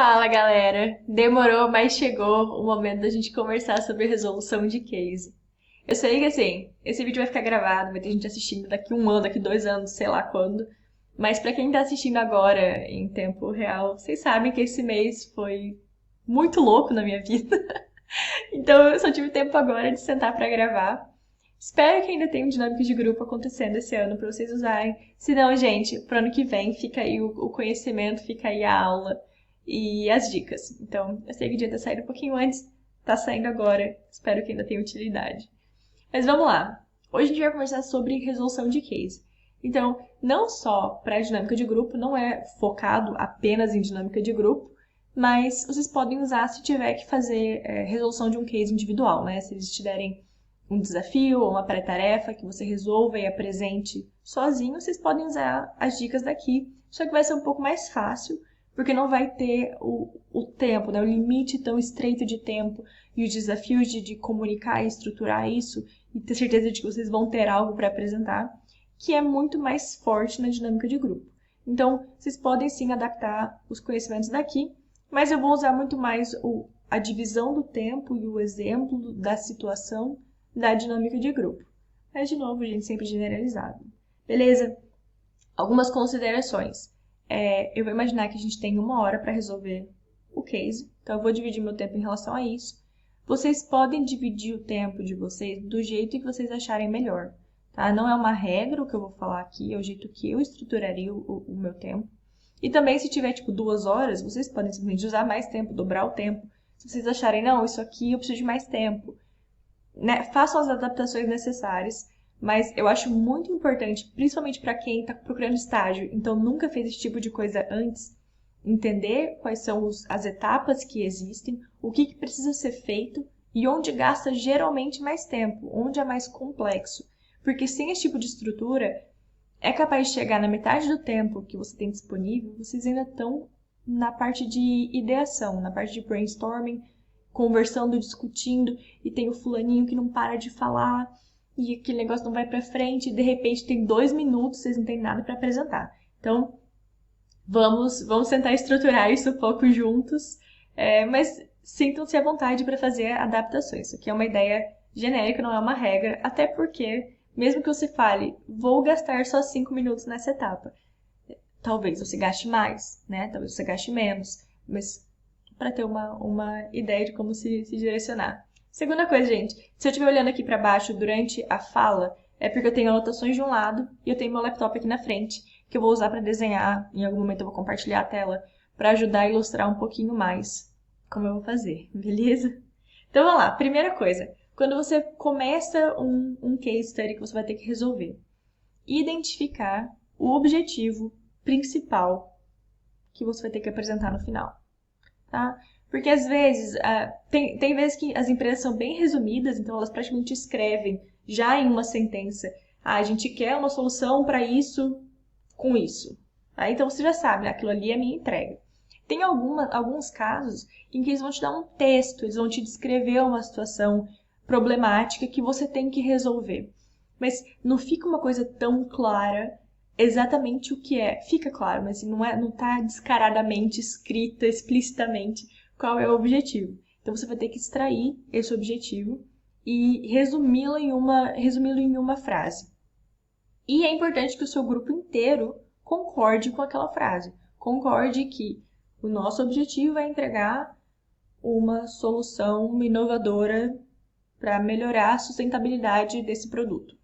Fala, galera! Demorou, mas chegou o momento da gente conversar sobre resolução de case. Eu sei que assim, esse vídeo vai ficar gravado, vai ter gente assistindo daqui um ano, daqui 2 anos, sei lá quando. Mas pra quem tá assistindo agora, em tempo real, vocês sabem que esse mês foi muito louco na minha vida. Então eu só tive tempo agora de sentar pra gravar. Espero que ainda tenha um dinâmica de grupo acontecendo esse ano pra vocês usarem. Se não, gente, pro ano que vem fica aí o conhecimento, fica aí a aula e as dicas. Então, eu sei que devia ter saído um pouquinho antes, tá saindo agora. Espero que ainda tenha utilidade. Mas vamos lá. Hoje a gente vai conversar sobre resolução de case. Então, não só para a dinâmica de grupo, não é focado apenas em dinâmica de grupo, mas vocês podem usar se tiver que fazer resolução de um case individual, né? Se eles te derem um desafio ou uma pré-tarefa que você resolva e apresente sozinho, vocês podem usar as dicas daqui, só que vai ser um pouco mais fácil, porque não vai ter o tempo, né? O limite tão estreito de tempo e os desafios de comunicar e estruturar isso e ter certeza de que vocês vão ter algo para apresentar, que é muito mais forte na dinâmica de grupo. Então, vocês podem sim adaptar os conhecimentos daqui, mas eu vou usar muito mais a divisão do tempo e o exemplo da situação da dinâmica de grupo. Mas, de novo, gente, sempre generalizado. Beleza? Algumas considerações. Eu vou imaginar que a gente tem 1 hora para resolver o case, então eu vou dividir meu tempo em relação a isso. Vocês podem dividir o tempo de vocês do jeito que vocês acharem melhor, tá? Não é uma regra o que eu vou falar aqui, é o jeito que eu estruturaria o meu tempo. E também, se tiver, tipo, 2 horas, vocês podem simplesmente usar mais tempo, dobrar o tempo. Se vocês acharem, não, isso aqui eu preciso de mais tempo, né? Façam as adaptações necessárias, mas eu acho muito importante, principalmente para quem está procurando estágio, então nunca fez esse tipo de coisa antes, entender quais são as etapas que existem, o que precisa ser feito e onde gasta geralmente mais tempo, onde é mais complexo. Porque sem esse tipo de estrutura, é capaz de chegar na metade do tempo que você tem disponível, vocês ainda estão na parte de ideação, na parte de brainstorming, conversando, discutindo, e tem o fulaninho que não para de falar, e aquele negócio não vai pra frente, e de repente tem 2 minutos, vocês não têm nada para apresentar. Então, vamos tentar estruturar isso um pouco juntos, mas sintam-se à vontade para fazer adaptações. Isso aqui é uma ideia genérica, não é uma regra, até porque, mesmo que você fale, vou gastar só 5 minutos nessa etapa, talvez você gaste mais, né? Talvez você gaste menos, mas para ter uma ideia de como se direcionar. Segunda coisa, gente, se eu estiver olhando aqui para baixo durante a fala, é porque eu tenho anotações de um lado e eu tenho meu laptop aqui na frente, que eu vou usar para desenhar. Em algum momento eu vou compartilhar a tela para ajudar a ilustrar um pouquinho mais como eu vou fazer, beleza? Então vamos lá, primeira coisa, quando você começa um case study que você vai ter que resolver, identificar o objetivo principal que você vai ter que apresentar no final, tá? Porque às vezes, tem vezes que as empresas são bem resumidas, então elas praticamente escrevem já em uma sentença, a gente quer uma solução para isso com isso. Tá? Então você já sabe, aquilo ali é a minha entrega. Tem alguns casos em que eles vão te dar um texto, eles vão te descrever uma situação problemática que você tem que resolver. Mas não fica uma coisa tão clara exatamente o que é. Fica claro, mas não está descaradamente escrita explicitamente qual é o objetivo. Então você vai ter que extrair esse objetivo e resumi-lo em uma frase. E é importante que o seu grupo inteiro concorde com aquela frase. Concorde que o nosso objetivo é entregar uma solução inovadora para melhorar a sustentabilidade desse produto.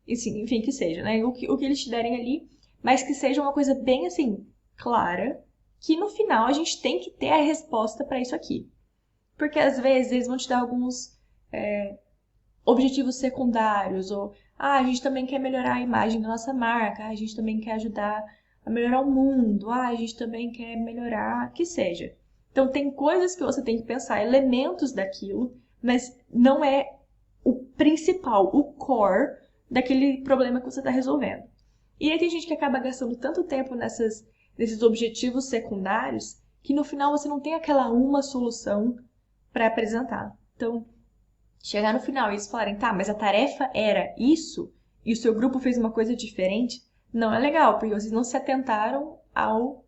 Enfim, que seja, né? O que eles te derem ali, mas que seja uma coisa bem assim, clara, que no final a gente tem que ter a resposta para isso aqui. Porque às vezes eles vão te dar alguns objetivos secundários, ou a gente também quer melhorar a imagem da nossa marca, a gente também quer ajudar a melhorar o mundo, a gente também quer melhorar, que seja. Então tem coisas que você tem que pensar, elementos daquilo, mas não é o principal, o core daquele problema que você está resolvendo. E aí tem gente que acaba gastando tanto tempo nesses objetivos secundários que no final você não tem aquela uma solução para apresentar. Então, chegar no final e eles falarem, tá, mas a tarefa era isso e o seu grupo fez uma coisa diferente, não é legal, porque vocês não se atentaram ao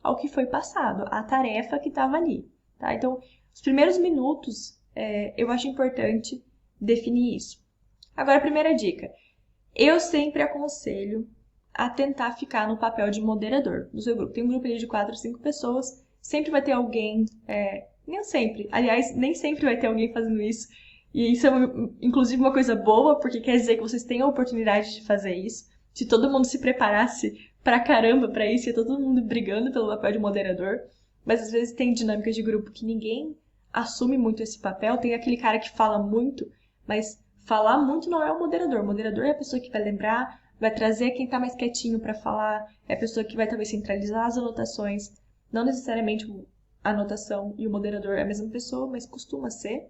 ao que foi passado, à tarefa que estava ali, tá? Então, os primeiros minutos, eu acho importante definir isso. Agora, a primeira dica. Eu sempre aconselho a tentar ficar no papel de moderador do seu grupo. Tem um grupo ali de 4 ou 5 pessoas, sempre vai ter alguém, nem sempre, aliás, nem sempre vai ter alguém fazendo isso. E isso é, inclusive, uma coisa boa, porque quer dizer que vocês têm a oportunidade de fazer isso. Se todo mundo se preparasse pra caramba pra isso, ia todo mundo brigando pelo papel de moderador. Mas às vezes tem dinâmicas de grupo que ninguém assume muito esse papel. Tem aquele cara que fala muito, mas falar muito não é o moderador. O moderador é a pessoa que vai lembrar, vai trazer quem tá mais quietinho pra falar, é a pessoa que vai talvez centralizar as anotações. Não necessariamente a anotação e o moderador é a mesma pessoa, mas costuma ser.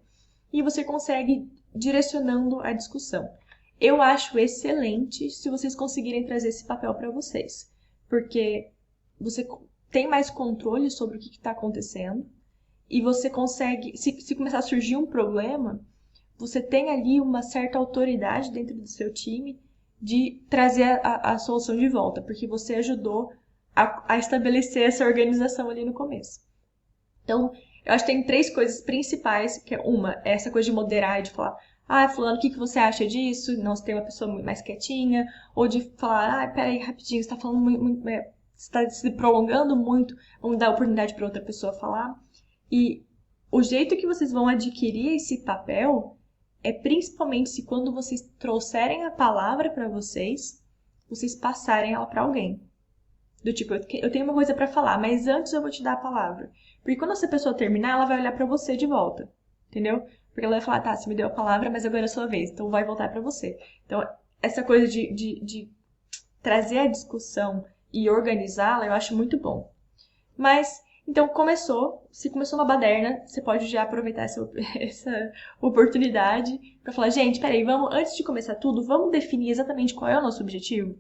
E você consegue direcionando a discussão. Eu acho excelente se vocês conseguirem trazer esse papel para vocês, porque você tem mais controle sobre o que está acontecendo e você consegue, se começar a surgir um problema, você tem ali uma certa autoridade dentro do seu time de trazer a solução de volta, porque você ajudou a estabelecer essa organização ali no começo. Então, eu acho que tem 3 coisas principais, que é essa coisa de moderar e de falar, fulano, o que você acha disso? Não, se tem uma pessoa mais quietinha, ou de falar, peraí, rapidinho, você tá falando muito, você está se prolongando muito, vamos dar oportunidade para outra pessoa falar. E o jeito que vocês vão adquirir esse papel é principalmente se quando vocês trouxerem a palavra para vocês passarem ela para alguém. Do tipo, eu tenho uma coisa para falar, mas antes eu vou te dar a palavra. Porque quando essa pessoa terminar, ela vai olhar para você de volta. Entendeu? Porque ela vai falar, tá, você me deu a palavra, mas agora é a sua vez. Então vai voltar para você. Então, essa coisa de trazer a discussão e organizá-la, eu acho muito bom. Mas, então, se começou uma baderna, você pode já aproveitar essa oportunidade para falar, gente, peraí, antes de começar tudo, vamos definir exatamente qual é o nosso objetivo?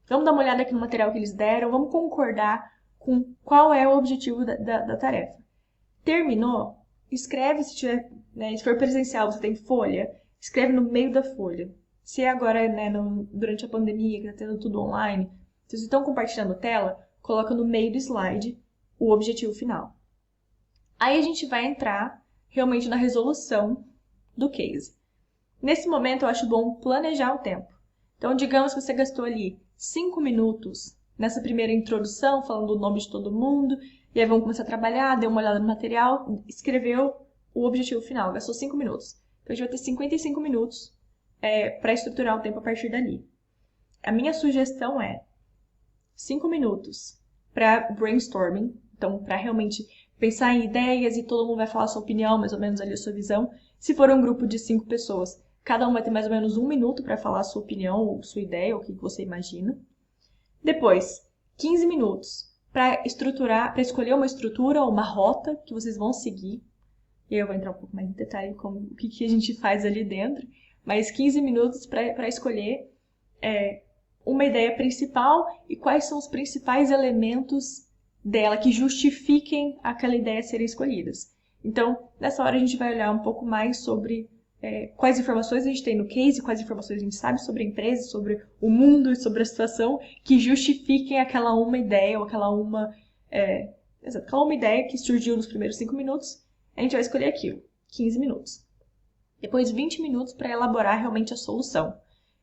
Vamos dar uma olhada aqui no material que eles deram, vamos concordar com qual é o objetivo da tarefa. Terminou? Escreve, se for presencial, você tem folha, escreve no meio da folha. Se agora, durante a pandemia, que está tendo tudo online, se vocês estão compartilhando tela, coloca no meio do slide o objetivo final. Aí a gente vai entrar realmente na resolução do case. Nesse momento, eu acho bom planejar o tempo. Então, digamos que você gastou ali 5 minutos nessa primeira introdução, falando o nome de todo mundo, e aí vamos começar a trabalhar, deu uma olhada no material, escreveu o objetivo final, gastou 5 minutos. Então, a gente vai ter 55 minutos para estruturar o tempo a partir dali. A minha sugestão é 5 minutos para brainstorming, então, para realmente pensar em ideias e todo mundo vai falar a sua opinião, mais ou menos ali a sua visão. Se for um grupo de 5 pessoas, cada um vai ter mais ou menos 1 minuto para falar a sua opinião, ou sua ideia, ou o que você imagina. Depois, 15 minutos para escolher uma estrutura ou uma rota que vocês vão seguir. E eu vou entrar um pouco mais em detalhe com o que a gente faz ali dentro. Mas 15 minutos para escolher uma ideia principal e quais são os principais elementos dela que justifiquem aquela ideia serem escolhidas. Então, nessa hora a gente vai olhar um pouco mais sobre quais informações a gente tem no case, quais informações a gente sabe sobre a empresa, sobre o mundo e sobre a situação que justifiquem aquela uma ideia ou aquela uma ideia que surgiu nos primeiros 5 minutos. A gente vai escolher aquilo, 15 minutos. Depois 20 minutos para elaborar realmente a solução.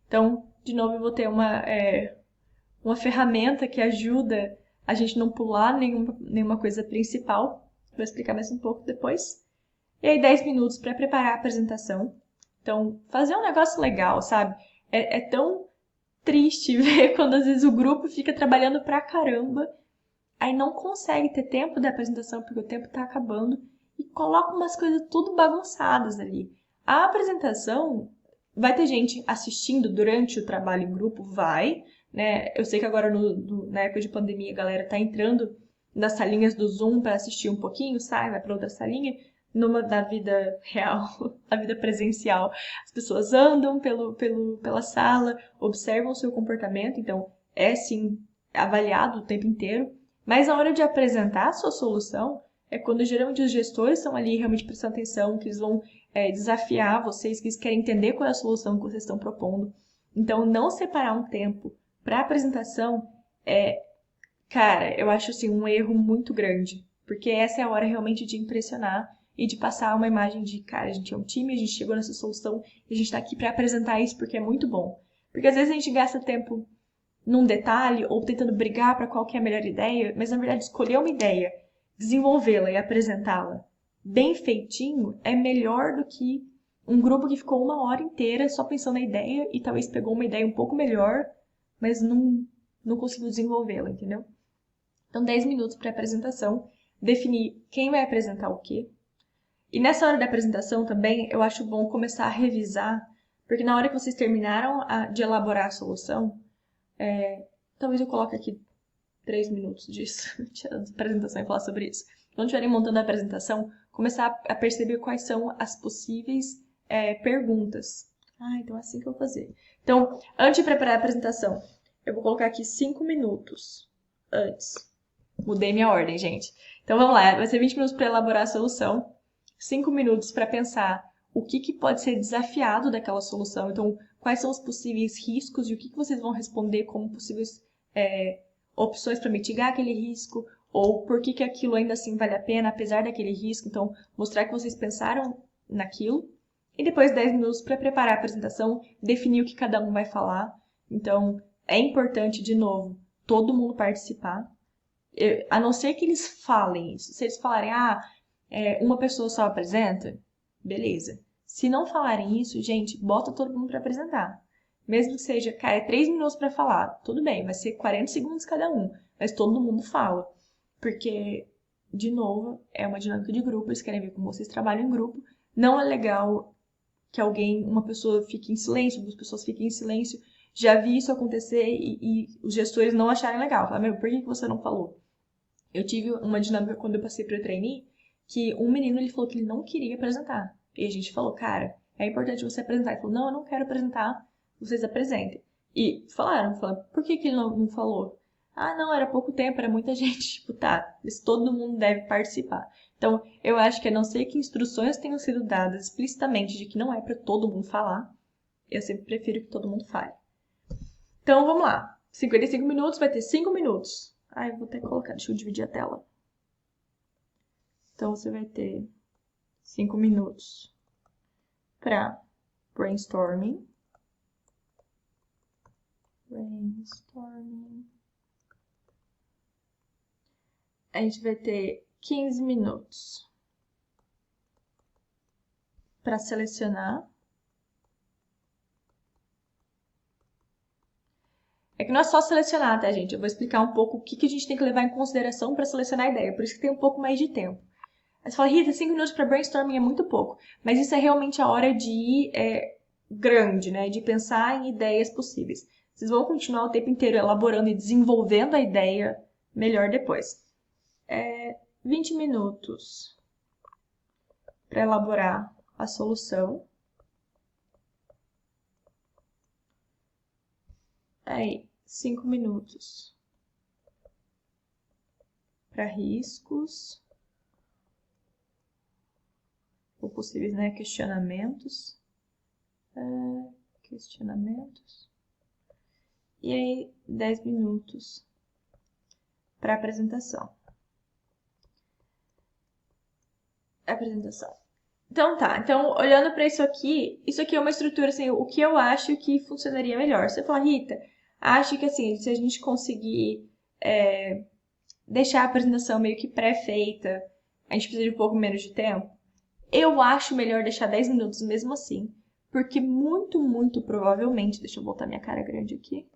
Então, de novo, eu vou ter uma ferramenta que ajuda a gente não pular nenhuma coisa principal. Vou explicar mais um pouco depois. E aí 10 minutos para preparar a apresentação. Então, fazer um negócio legal, sabe? É tão triste ver quando às vezes o grupo fica trabalhando pra caramba, aí não consegue ter tempo da apresentação porque o tempo tá acabando e coloca umas coisas tudo bagunçadas ali. A apresentação, vai ter gente assistindo durante o trabalho em grupo? Vai, né? Eu sei que agora na época de pandemia a galera tá entrando nas salinhas do Zoom para assistir um pouquinho, vai para outra salinha. Na vida real, na vida presencial, as pessoas andam pela sala, observam o seu comportamento, então é sim avaliado o tempo inteiro, mas na hora de apresentar a sua solução, é quando geralmente os gestores estão ali realmente prestando atenção, que eles vão desafiar vocês, que eles querem entender qual é a solução que vocês estão propondo. Então, não separar um tempo para apresentação Cara, eu acho assim um erro muito grande, porque essa é a hora realmente de impressionar e de passar uma imagem de, cara, a gente é um time, a gente chegou nessa solução e a gente tá aqui pra apresentar isso porque é muito bom. Porque às vezes a gente gasta tempo num detalhe ou tentando brigar para qual que é a melhor ideia, mas na verdade escolher uma ideia, desenvolvê-la e apresentá-la bem feitinho é melhor do que um grupo que ficou uma hora inteira só pensando na ideia e talvez pegou uma ideia um pouco melhor, mas não conseguiu desenvolvê-la, entendeu? Então, 10 minutos para apresentação, definir quem vai apresentar o quê. E nessa hora da apresentação também, eu acho bom começar a revisar, porque na hora que vocês terminaram de elaborar a solução, talvez eu coloque aqui 3 minutos disso, tirar da apresentação e falar sobre isso. Quando estiverem montando a apresentação, começar a perceber quais são as possíveis perguntas. Ah, então é assim que eu vou fazer. Então, antes de preparar a apresentação, eu vou colocar aqui 5 minutos antes. Mudei minha ordem, gente. Então vamos lá, vai ser 20 minutos para elaborar a solução, 5 minutos para pensar o que pode ser desafiado daquela solução. Então, quais são os possíveis riscos e o que vocês vão responder como possíveis opções para mitigar aquele risco, ou por que aquilo ainda assim vale a pena, apesar daquele risco. Então, mostrar que vocês pensaram naquilo. E depois 10 minutos para preparar a apresentação, definir o que cada um vai falar. Então, é importante, de novo, todo mundo participar. A não ser que eles falem isso. Se eles falarem, uma pessoa só apresenta, beleza. Se não falarem isso, gente, bota todo mundo para apresentar. Mesmo que seja, cara, 3 minutos para falar, tudo bem, vai ser 40 segundos cada um, mas todo mundo fala. Porque, de novo, é uma dinâmica de grupo, eles querem ver como vocês trabalham em grupo. Não é legal que uma pessoa fique em silêncio, duas pessoas fiquem em silêncio. Já vi isso acontecer e os gestores não acharem legal. Falaram, meu, por que você não falou? Eu tive uma dinâmica quando eu passei para o trainee, que um menino ele falou que ele não queria apresentar. E a gente falou, cara, é importante você apresentar. Ele falou, não, eu não quero apresentar, vocês apresentem. E falaram, por que ele não falou? Ah, não, era pouco tempo, era muita gente. Tipo, tá, mas todo mundo deve participar. Então, eu acho que a não ser que instruções tenham sido dadas explicitamente de que não é para todo mundo falar, eu sempre prefiro que todo mundo fale. Então, vamos lá. 55 minutos, vai ter 5 minutos. Eu vou até colocar, deixa eu dividir a tela. Então, você vai ter 5 minutos para brainstorming. A gente vai ter 15 minutos para selecionar. É que não é só selecionar, tá, gente? Eu vou explicar um pouco o que a gente tem que levar em consideração para selecionar a ideia, por isso que tem um pouco mais de tempo. Aí você fala, Rita, 5 minutos para brainstorming é muito pouco, mas isso é realmente a hora de ir grande, né? De pensar em ideias possíveis. Vocês vão continuar o tempo inteiro elaborando e desenvolvendo a ideia melhor depois. 20 minutos para elaborar a solução. Aí, 5 minutos para riscos ou possíveis, né, questionamentos. E aí, 10 minutos para apresentação. Então tá, então olhando para isso aqui é uma estrutura assim, o que eu acho que funcionaria melhor. Você fala, Rita, acho que assim, se a gente conseguir deixar a apresentação meio que pré-feita, a gente precisa de um pouco menos de tempo. Eu acho melhor deixar 10 minutos mesmo assim, porque muito provavelmente, deixa eu botar minha cara grande aqui,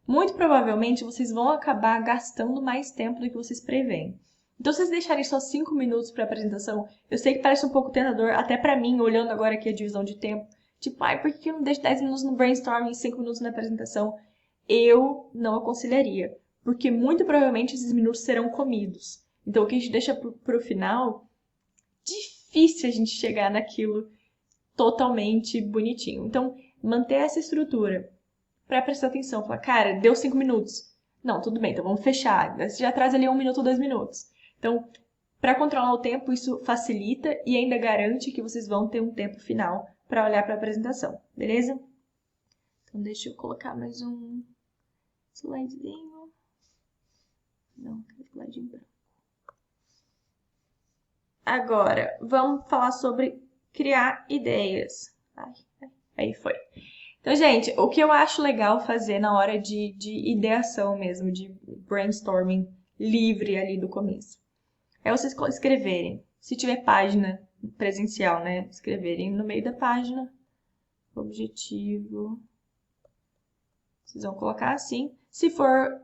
muito provavelmente vocês vão acabar gastando mais tempo do que vocês preveem. Então, se vocês deixarem só 5 minutos para apresentação, eu sei que parece um pouco tentador, até para mim, olhando agora aqui a divisão de tempo. Tipo, por que eu não deixo 10 minutos no brainstorming e 5 minutos na apresentação? Eu não aconselharia, porque muito provavelmente esses minutos serão comidos. Então, o que a gente deixa pro final, difícil a gente chegar naquilo totalmente bonitinho. Então, manter essa estrutura para prestar atenção. Falar, cara, deu 5 minutos. Não, tudo bem, então vamos fechar. Você já traz ali 1 minuto ou 2 minutos. Então, para controlar o tempo, isso facilita e ainda garante que vocês vão ter um tempo final para olhar para a apresentação, beleza? Então, deixa eu colocar mais um slidezinho. Não, quero slide em branco. Agora, vamos falar sobre criar ideias. Aí foi. Então, gente, o que eu acho legal fazer na hora de ideação mesmo, de brainstorming livre ali do começo, é vocês escreverem. Se tiver página presencial, né? Escreverem no meio da página. Objetivo. Vocês vão colocar assim. Se for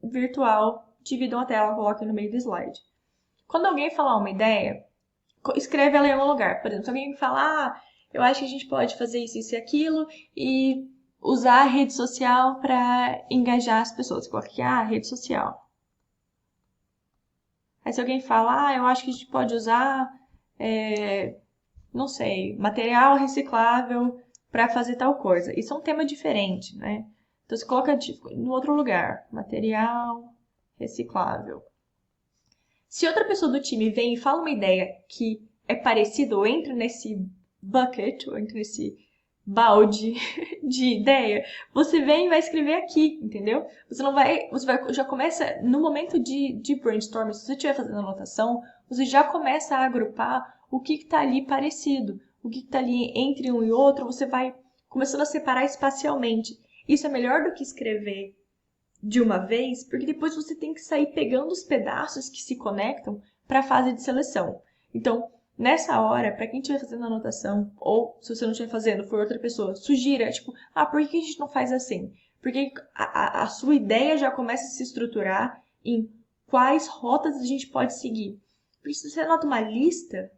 virtual, dividam a tela, coloquem no meio do slide. Quando alguém falar uma ideia, escreve ela em algum lugar. Por exemplo, se alguém falar, eu acho que a gente pode fazer isso e aquilo e usar a rede social para engajar as pessoas. Coloca aqui, rede social. Aí se alguém fala, eu acho que a gente pode usar, não sei, material reciclável para fazer tal coisa. Isso é um tema diferente, né? Então você coloca no outro lugar, material reciclável. Se outra pessoa do time vem e fala uma ideia que é parecida ou entra nesse bucket, ou entra nesse balde de ideia, você vem e vai escrever aqui, entendeu? Você já começa, no momento de brainstorming, se você estiver fazendo anotação, você já começa a agrupar o que está ali parecido, o que está ali entre um e outro, você vai começando a separar espacialmente. Isso é melhor do que escrever de uma vez, porque depois você tem que sair pegando os pedaços que se conectam para a fase de seleção. Então, nessa hora, para quem estiver fazendo anotação, ou se você não estiver fazendo, for outra pessoa, sugira, tipo, por que a gente não faz assim? Porque a sua ideia já começa a se estruturar em quais rotas a gente pode seguir. Porque se você anota uma lista,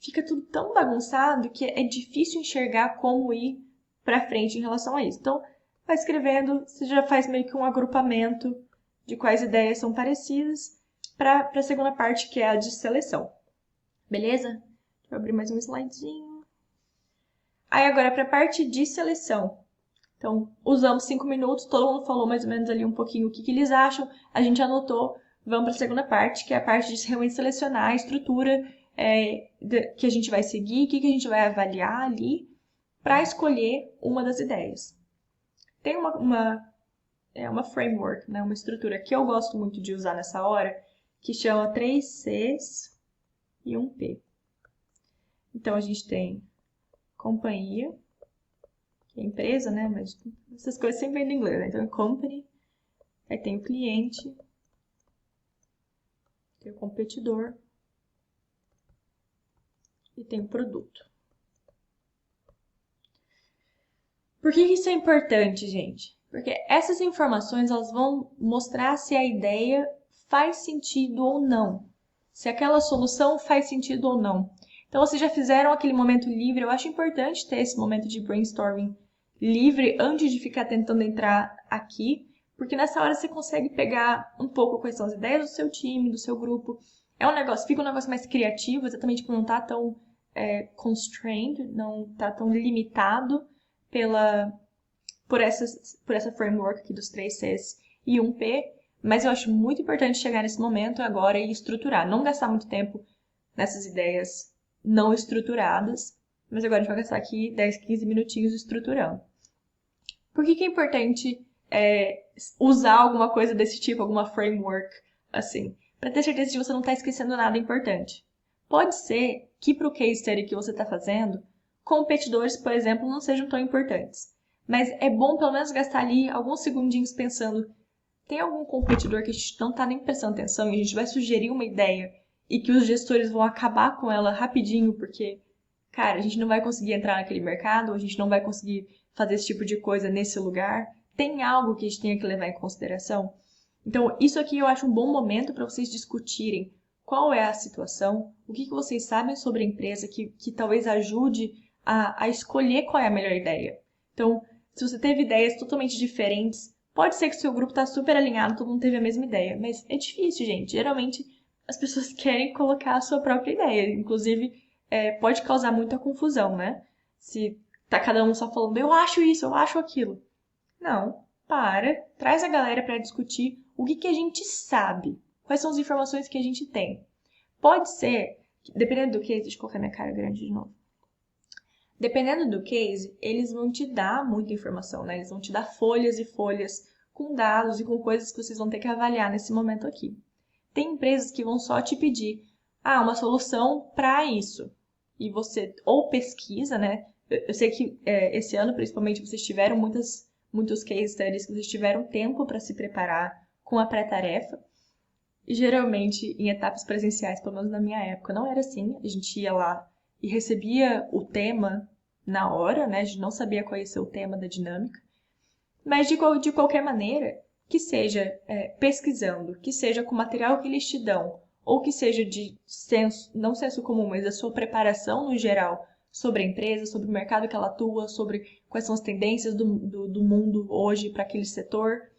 fica tudo tão bagunçado que é difícil enxergar como ir para frente em relação a isso. Então, vai escrevendo, você já faz meio que um agrupamento de quais ideias são parecidas para a segunda parte, que é a de seleção. Beleza? Deixa eu abrir mais um slidezinho. Aí agora para a parte de seleção. Então, usamos 5 minutos, todo mundo falou mais ou menos ali um pouquinho o que eles acham, a gente anotou, vamos para a segunda parte, que é a parte de realmente selecionar a estrutura que a gente vai seguir, o que a gente vai avaliar ali, para escolher uma das ideias. Tem uma framework, né, uma estrutura que eu gosto muito de usar nessa hora, que chama 3 Cs e 1 P. Então, a gente tem companhia, que é empresa, né, mas essas coisas sempre vêm em inglês, né? Então, é company, aí tem o cliente, tem o competidor e tem o produto. Por que isso é importante, gente? Porque essas informações elas vão mostrar se a ideia faz sentido ou não. Se aquela solução faz sentido ou não. Então, vocês já fizeram aquele momento livre. Eu acho importante ter esse momento de brainstorming livre antes de ficar tentando entrar aqui. Porque nessa hora você consegue pegar um pouco quais são as ideias do seu time, do seu grupo. Fica um negócio mais criativo, exatamente por não estar tão constrained, não estar tão limitado por essa framework aqui dos 3 Cs e 1 P, mas eu acho muito importante chegar nesse momento agora e estruturar. Não gastar muito tempo nessas ideias não estruturadas, mas agora a gente vai gastar aqui 10, 15 minutinhos estruturando. Por que é importante usar alguma coisa desse tipo, alguma framework assim? Para ter certeza de que você não está esquecendo nada importante. Pode ser que para o case study que você está fazendo, competidores, por exemplo, não sejam tão importantes. Mas é bom pelo menos gastar ali alguns segundinhos pensando, tem algum competidor que a gente não está nem prestando atenção e a gente vai sugerir uma ideia e que os gestores vão acabar com ela rapidinho porque, cara, a gente não vai conseguir entrar naquele mercado, a gente não vai conseguir fazer esse tipo de coisa nesse lugar. Tem algo que a gente tenha que levar em consideração? Então, isso aqui eu acho um bom momento para vocês discutirem qual é a situação, o que vocês sabem sobre a empresa que talvez ajude a escolher qual é a melhor ideia. Então, se você teve ideias totalmente diferentes, pode ser que o seu grupo está super alinhado, todo mundo teve a mesma ideia, mas é difícil, gente. Geralmente, as pessoas querem colocar a sua própria ideia. Inclusive, pode causar muita confusão, né? Se tá cada um só falando, eu acho isso, eu acho aquilo. Não, traz a galera para discutir o que a gente sabe, quais são as informações que a gente tem. Pode ser, dependendo do case, deixa eu colocar minha cara grande de novo. Dependendo do case, eles vão te dar muita informação, né? Eles vão te dar folhas e folhas com dados e com coisas que vocês vão ter que avaliar nesse momento aqui. Tem empresas que vão só te pedir, uma solução para isso. E você ou pesquisa, né? Eu sei que esse ano, principalmente, vocês tiveram muitos case studies, que vocês tiveram tempo para se preparar com a pré-tarefa. E geralmente, em etapas presenciais, pelo menos na minha época, não era assim. A gente ia lá e recebia o tema na hora, né? A gente não sabia qual ia ser o tema da dinâmica. Mas, de qualquer maneira, que seja pesquisando, que seja com o material que eles te dão, ou que seja de senso, não senso comum, mas a sua preparação no geral sobre a empresa, sobre o mercado que ela atua, sobre quais são as tendências do mundo hoje para aquele setor,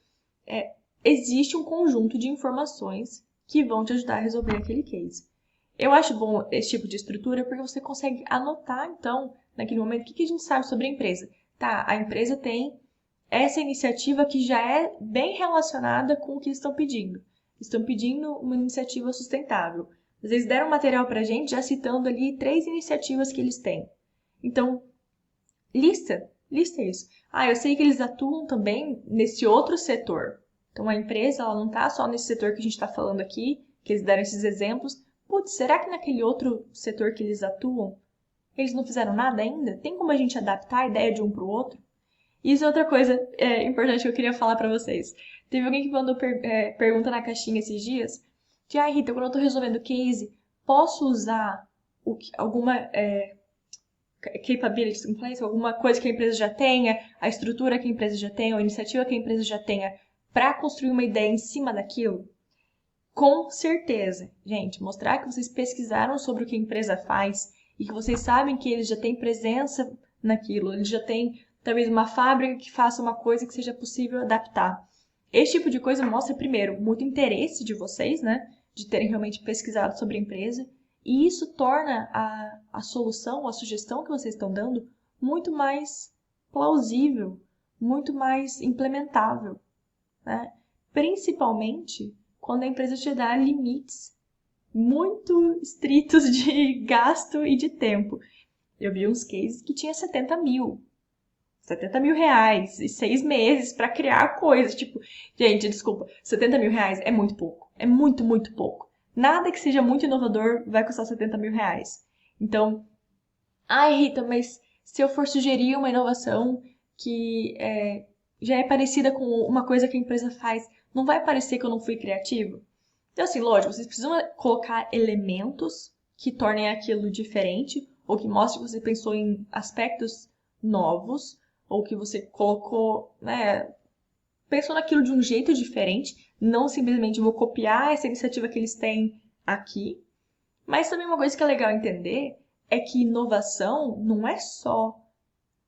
existe um conjunto de informações que vão te ajudar a resolver aquele case. Eu acho bom esse tipo de estrutura porque você consegue anotar, então, naquele momento, o que a gente sabe sobre a empresa. Tá, a empresa tem essa iniciativa que já é bem relacionada com o que estão pedindo. Estão pedindo uma iniciativa sustentável. Eles deram material para a gente já citando ali 3 iniciativas que eles têm. Então, lista isso. Eu sei que eles atuam também nesse outro setor. Então, a empresa ela não está só nesse setor que a gente está falando aqui, que eles deram esses exemplos. Putz, será que naquele outro setor que eles atuam, eles não fizeram nada ainda? Tem como a gente adaptar a ideia de um para o outro? Isso é outra coisa importante que eu queria falar para vocês. Teve alguém que mandou pergunta na caixinha esses dias de, Rita, quando eu estou resolvendo case, posso usar alguma capabilities in place, alguma coisa que a empresa já tenha, a estrutura que a empresa já tenha, ou a iniciativa que a empresa já tenha, para construir uma ideia em cima daquilo? Com certeza. Gente, mostrar que vocês pesquisaram sobre o que a empresa faz e que vocês sabem que eles já têm presença naquilo, eles já têm talvez uma fábrica que faça uma coisa que seja possível adaptar. Esse tipo de coisa mostra, primeiro, muito interesse de vocês, né? De terem realmente pesquisado sobre a empresa. E isso torna a solução, a sugestão que vocês estão dando muito mais plausível, muito mais implementável, né? Principalmente quando a empresa te dá limites muito estritos de gasto e de tempo. Eu vi uns cases que tinha 70 mil reais e 6 meses para criar coisas. Tipo, gente, desculpa, 70 mil reais é muito pouco. É muito, muito pouco. Nada que seja muito inovador vai custar 70 mil reais. Então, Rita, mas se eu for sugerir uma inovação que já é parecida com uma coisa que a empresa faz, não vai parecer que eu não fui criativo? Então, assim, lógico, vocês precisam colocar elementos que tornem aquilo diferente, ou que mostrem que você pensou em aspectos novos, ou que você colocou, né, pensou naquilo de um jeito diferente, não simplesmente vou copiar essa iniciativa que eles têm aqui. Mas também uma coisa que é legal entender é que inovação não é só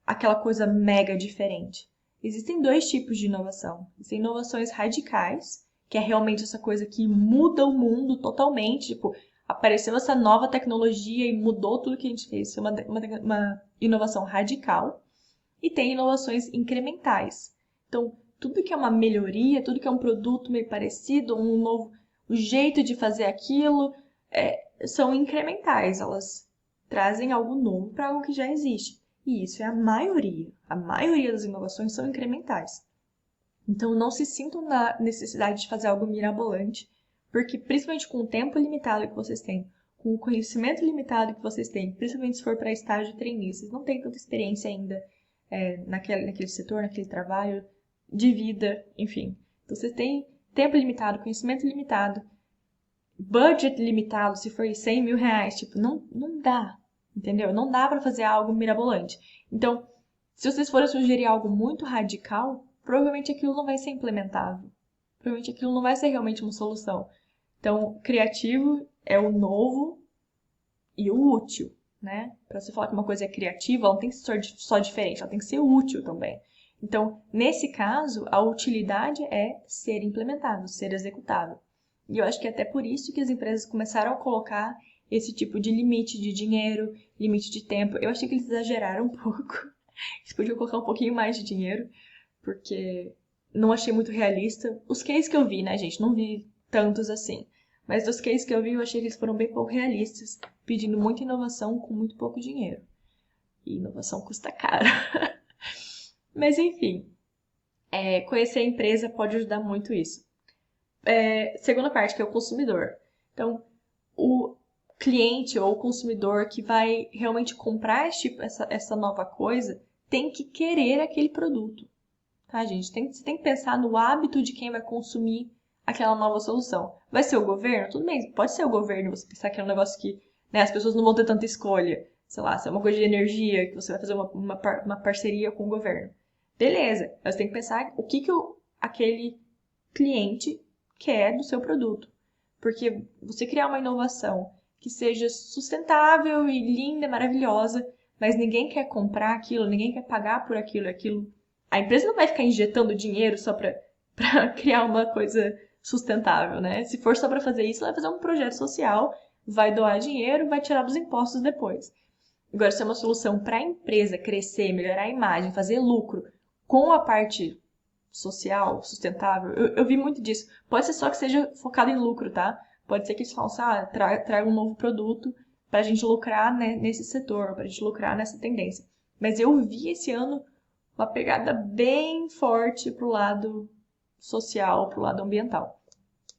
aquela coisa mega diferente. Existem 2 tipos de inovação. Existem inovações radicais, que é realmente essa coisa que muda o mundo totalmente. Tipo, apareceu essa nova tecnologia e mudou tudo que a gente fez. Isso é uma inovação radical. E tem inovações incrementais. Então, tudo que é uma melhoria, tudo que é um produto meio parecido, um novo jeito de fazer aquilo, são incrementais. Elas trazem algo novo para algo que já existe. E isso é a maioria. A maioria das inovações são incrementais. Então, não se sintam na necessidade de fazer algo mirabolante, porque principalmente com o tempo limitado que vocês têm, com o conhecimento limitado que vocês têm, principalmente se for para estágio de trainee, vocês não têm tanta experiência ainda naquele setor, naquele trabalho, de vida, enfim. Então, vocês têm tempo limitado, conhecimento limitado, budget limitado, se for 100 mil reais, tipo, não dá, entendeu? Não dá para fazer algo mirabolante. Então, se vocês forem sugerir algo muito radical, provavelmente aquilo não vai ser implementável. Provavelmente aquilo não vai ser realmente uma solução. Então, criativo é o novo e o útil, né? Para você falar que uma coisa é criativa, ela não tem que ser só diferente, ela tem que ser útil também. Então, nesse caso, a utilidade é ser implementável, ser executável. E eu acho que é até por isso que as empresas começaram a colocar esse tipo de limite de dinheiro, limite de tempo. Eu achei que eles exageraram um pouco. Eles podiam colocar um pouquinho mais de dinheiro, porque não achei muito realista. Os cases que eu vi, né, gente? Não vi tantos assim. Mas dos cases que eu vi, eu achei que eles foram bem pouco realistas, pedindo muita inovação com muito pouco dinheiro. E inovação custa caro. Mas enfim, Conhecer a empresa pode ajudar muito isso. Segunda parte, que é o consumidor. Então, o cliente ou o consumidor que vai realmente comprar essa nova coisa tem que querer aquele produto. Tá, gente? Você tem que pensar no hábito de quem vai consumir aquela nova solução. Vai ser o governo? Tudo bem, pode ser o governo, você pensar que é um negócio que, né, as pessoas não vão ter tanta escolha. Sei lá, se é uma coisa de energia, que você vai fazer uma parceria com o governo. Beleza, mas você tem que pensar o que aquele cliente quer do seu produto. Porque você criar uma inovação que seja sustentável e linda, maravilhosa, mas ninguém quer comprar aquilo, ninguém quer pagar por aquilo. A empresa não vai ficar injetando dinheiro só para criar uma coisa sustentável, né? Se for só para fazer isso, ela vai fazer um projeto social, vai doar dinheiro, vai tirar dos impostos depois. Agora, se é uma solução para a empresa crescer, melhorar a imagem, fazer lucro com a parte social, sustentável, eu vi muito disso. Pode ser só que seja focado em lucro, tá? Pode ser que eles falam assim, traga um novo produto para a gente lucrar, né, nesse setor, para a gente lucrar nessa tendência. Mas eu vi esse ano uma pegada bem forte pro lado social, pro lado ambiental.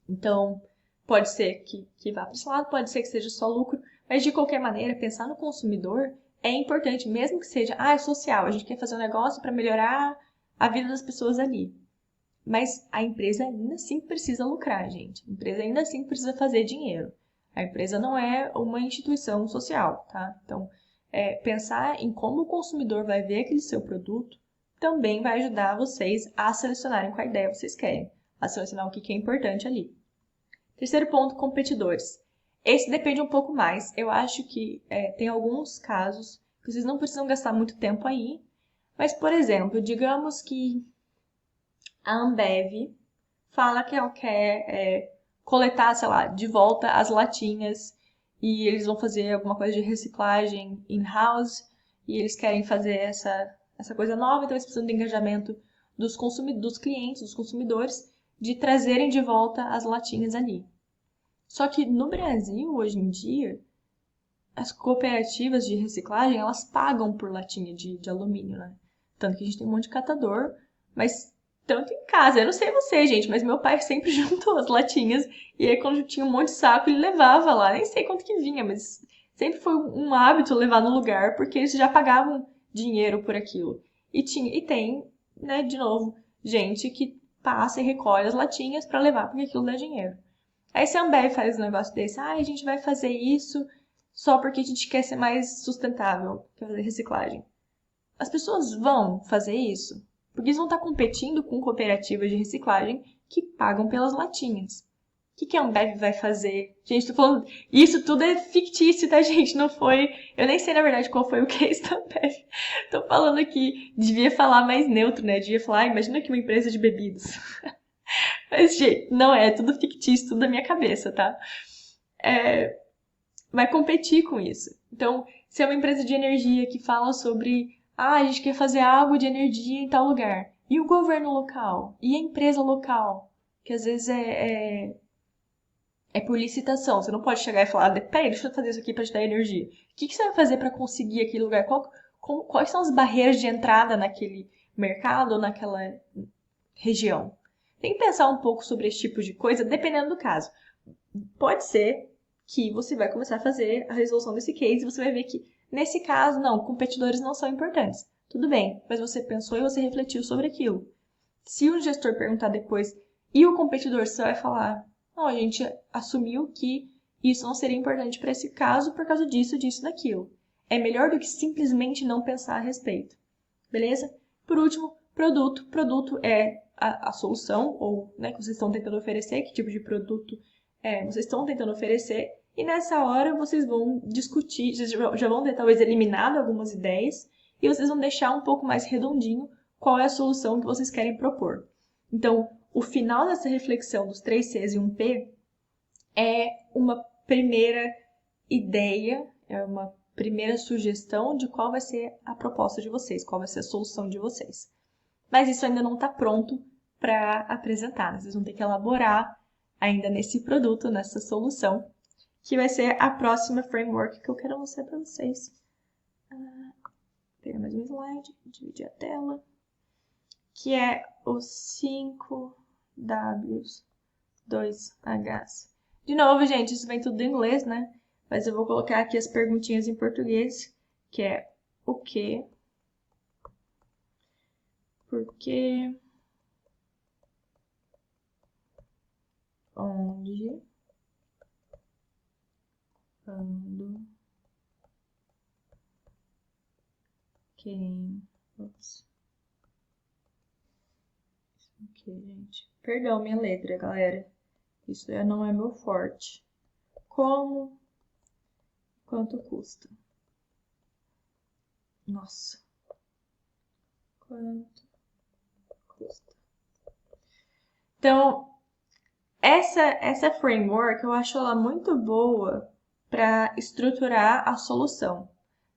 Então, pode ser que vá para esse lado, pode ser que seja só lucro, mas de qualquer maneira, pensar no consumidor é importante, mesmo que seja, é social, a gente quer fazer um negócio para melhorar a vida das pessoas ali. Mas a empresa ainda assim precisa lucrar, gente. A empresa ainda assim precisa fazer dinheiro. A empresa não é uma instituição social, tá? Então, pensar em como o consumidor vai ver aquele seu produto também vai ajudar vocês a selecionarem qual ideia vocês querem, a selecionar o que é importante ali. Terceiro ponto, competidores. Esse depende um pouco mais. Eu acho que tem alguns casos que vocês não precisam gastar muito tempo aí, mas, por exemplo, digamos que a Ambev fala que ela quer coletar, sei lá, de volta as latinhas e eles vão fazer alguma coisa de reciclagem in-house e eles querem fazer essa coisa nova, então eles precisam de engajamento dos clientes, dos consumidores, de trazerem de volta as latinhas ali. Só que no Brasil, hoje em dia, as cooperativas de reciclagem, elas pagam por latinha de alumínio, né? Tanto que a gente tem um monte de catador, mas tanto em casa. Eu não sei você, gente, mas meu pai sempre juntou as latinhas e aí quando tinha um monte de saco, ele levava lá. Nem sei quanto que vinha, mas sempre foi um hábito levar no lugar, porque eles já pagavam dinheiro por aquilo. E tem, né, de novo, gente que passa e recolhe as latinhas para levar, porque aquilo dá dinheiro. Aí se a Ambev faz um negócio desse, a gente vai fazer isso só porque a gente quer ser mais sustentável, quer fazer reciclagem. As pessoas vão fazer isso porque eles vão estar competindo com cooperativas de reciclagem que pagam pelas latinhas. O que a Ambev vai fazer? Gente, tô falando. Isso tudo é fictício, tá, gente? Não foi. Eu nem sei, na verdade, qual foi o case da Ambev. Tô falando aqui. Devia falar mais neutro, né? Devia falar, imagina que uma empresa de bebidas. Mas, gente, não é. Tudo fictício, tudo da minha cabeça, tá? Vai competir com isso. Então, se é uma empresa de energia que fala sobre a gente quer fazer algo de energia em tal lugar, e o governo local, e a empresa local, que às vezes é por licitação, você não pode chegar e falar, peraí, deixa eu fazer isso aqui para te dar energia. O que você vai fazer para conseguir aquele lugar? Quais são as barreiras de entrada naquele mercado ou naquela região? Tem que pensar um pouco sobre esse tipo de coisa, dependendo do caso. Pode ser que você vai começar a fazer a resolução desse case e você vai ver que, nesse caso, não, competidores não são importantes. Tudo bem, mas você pensou e você refletiu sobre aquilo. Se o gestor perguntar depois e o competidor, você vai falar, não, a gente assumiu que isso não seria importante para esse caso por causa disso, disso, daquilo. É melhor do que simplesmente não pensar a respeito. Beleza? Por último, produto. Produto é a solução, ou né, que vocês estão tentando oferecer, que tipo de produto vocês estão tentando oferecer, e nessa hora vocês vão discutir, vocês já vão ter talvez eliminado algumas ideias, e vocês vão deixar um pouco mais redondinho qual é a solução que vocês querem propor. Então, o final dessa reflexão dos 3 Cs e 1 P é uma primeira ideia, é uma primeira sugestão de qual vai ser a proposta de vocês, qual vai ser a solução de vocês. Mas isso ainda não está pronto para apresentar, né? Vocês vão ter que elaborar ainda nesse produto, nessa solução, que vai ser a próxima framework que eu quero mostrar para vocês. Pegar mais um slide, dividir a tela. que é os 5 Ws, 2 Hs. De novo, gente, isso vem tudo em inglês, né? Mas eu vou colocar aqui as perguntinhas em português, que é o que, por quê, onde, quando, quem. Ops. Ok, gente. Perdão minha letra, galera. Isso não é meu forte. Como? Quanto custa? Nossa. Quanto custa? Então, essa framework eu acho ela muito boa para estruturar a solução,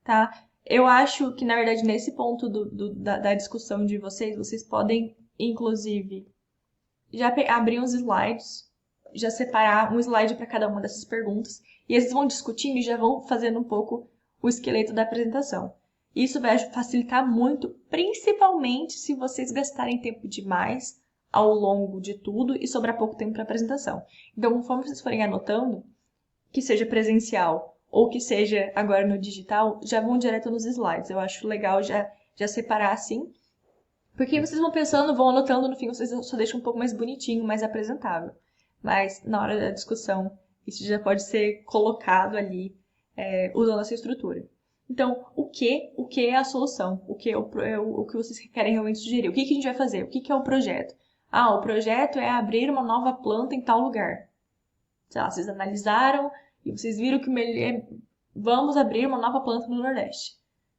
tá? Eu acho que, na verdade, nesse ponto da discussão de vocês podem, inclusive, já abrir uns slides, já separar um slide para cada uma dessas perguntas, e eles vão discutindo e já vão fazendo um pouco o esqueleto da apresentação. Isso vai facilitar muito, principalmente se vocês gastarem tempo demais ao longo de tudo e sobrar pouco tempo para apresentação. Então, conforme vocês forem anotando, que seja presencial ou que seja agora no digital, já vão direto nos slides. Eu acho legal já separar assim, porque vocês vão pensando, vão anotando, no fim vocês só deixam um pouco mais bonitinho, mais apresentável. Mas na hora da discussão, isso já pode ser colocado ali, usando essa estrutura. Então, o que é a solução? O que o que vocês querem realmente sugerir? O que a gente vai fazer? O que é o projeto? Ah, o projeto é abrir uma nova planta em tal lugar. Sei lá, vocês analisaram e vocês viram que vamos abrir uma nova planta no Nordeste.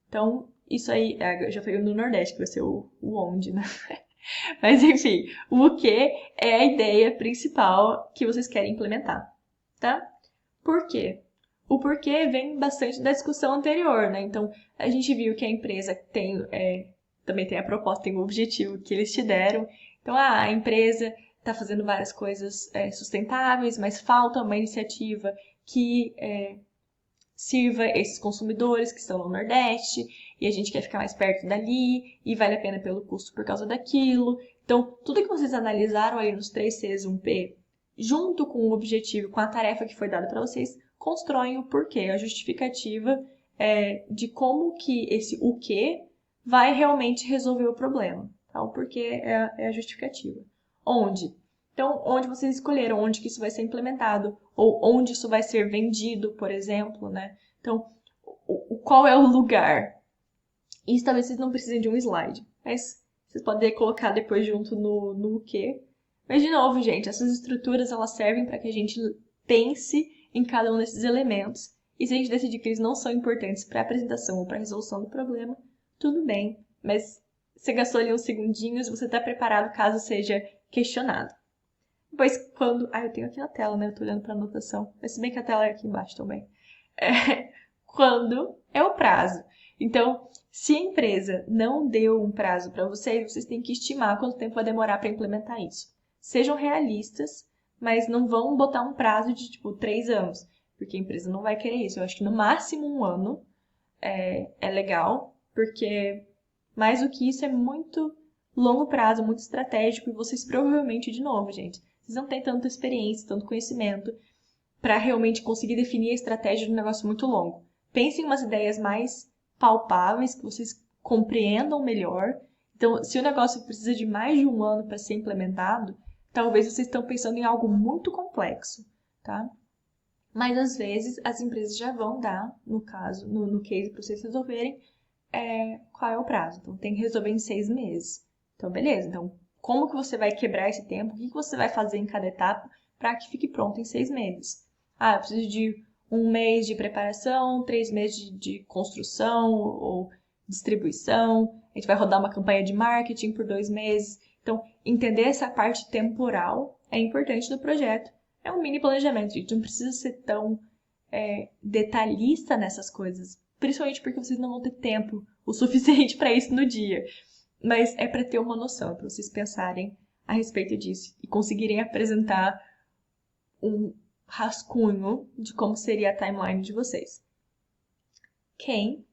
Então, isso aí, eu já falei no Nordeste, que vai ser o onde, né? Mas enfim, o que é a ideia principal que vocês querem implementar, tá? Por quê? O porquê vem bastante da discussão anterior, né? Então, a gente viu que a empresa também tem a proposta, tem o objetivo que eles te deram. Então, a empresa está fazendo várias coisas sustentáveis, mas falta uma iniciativa que sirva esses consumidores que estão no Nordeste, e a gente quer ficar mais perto dali, e vale a pena pelo custo por causa daquilo. Então, tudo que vocês analisaram aí nos 3Cs e 1P, junto com o objetivo, com a tarefa que foi dada para vocês, constroem o porquê, a justificativa de como que esse o que vai realmente resolver o problema. Tá? O porquê é a justificativa. Onde? Então, onde vocês escolheram, onde que isso vai ser implementado, ou onde isso vai ser vendido, por exemplo, né? Então, qual é o lugar? Isso talvez vocês não precisem de um slide, mas vocês podem colocar depois junto no quê. Mas, de novo, gente, essas estruturas, elas servem para que a gente pense em cada um desses elementos. E se a gente decidir que eles não são importantes para a apresentação ou para a resolução do problema, tudo bem. Mas você gastou ali uns segundinhos, você está preparado caso seja questionado. Depois, quando... Ah, eu tenho aqui na tela, né? Eu tô olhando pra anotação. Mas se bem que a tela é aqui embaixo também. Quando é o prazo. Então, se a empresa não deu um prazo para vocês, vocês têm que estimar quanto tempo vai demorar para implementar isso. Sejam realistas, mas não vão botar um prazo de, 3 anos. Porque a empresa não vai querer isso. Eu acho que no máximo 1 ano é legal, porque mais do que isso é muito longo prazo, muito estratégico, e vocês provavelmente, de novo, gente, vocês não têm tanta experiência, tanto conhecimento para realmente conseguir definir a estratégia de um negócio muito longo. Pensem em umas ideias mais palpáveis, que vocês compreendam melhor. Então, se o negócio precisa de mais de 1 ano para ser implementado, talvez vocês estão pensando em algo muito complexo, tá? Mas às vezes as empresas já vão dar, no caso, no case para vocês resolverem, qual é o prazo. Então, tem que resolver em 6 meses. Então, beleza. Então, como que você vai quebrar esse tempo? O que você vai fazer em cada etapa para que fique pronto em 6 meses? Ah, eu preciso de 1 mês de preparação, 3 meses de construção ou distribuição. A gente vai rodar uma campanha de marketing por 2 meses. Então, entender essa parte temporal é importante do projeto. É um mini planejamento, gente. Não precisa ser tão detalhista nessas coisas. Principalmente porque vocês não vão ter tempo o suficiente para isso no dia. Mas é para ter uma noção, para vocês pensarem a respeito disso e conseguirem apresentar um rascunho de como seria a timeline de vocês. Quem?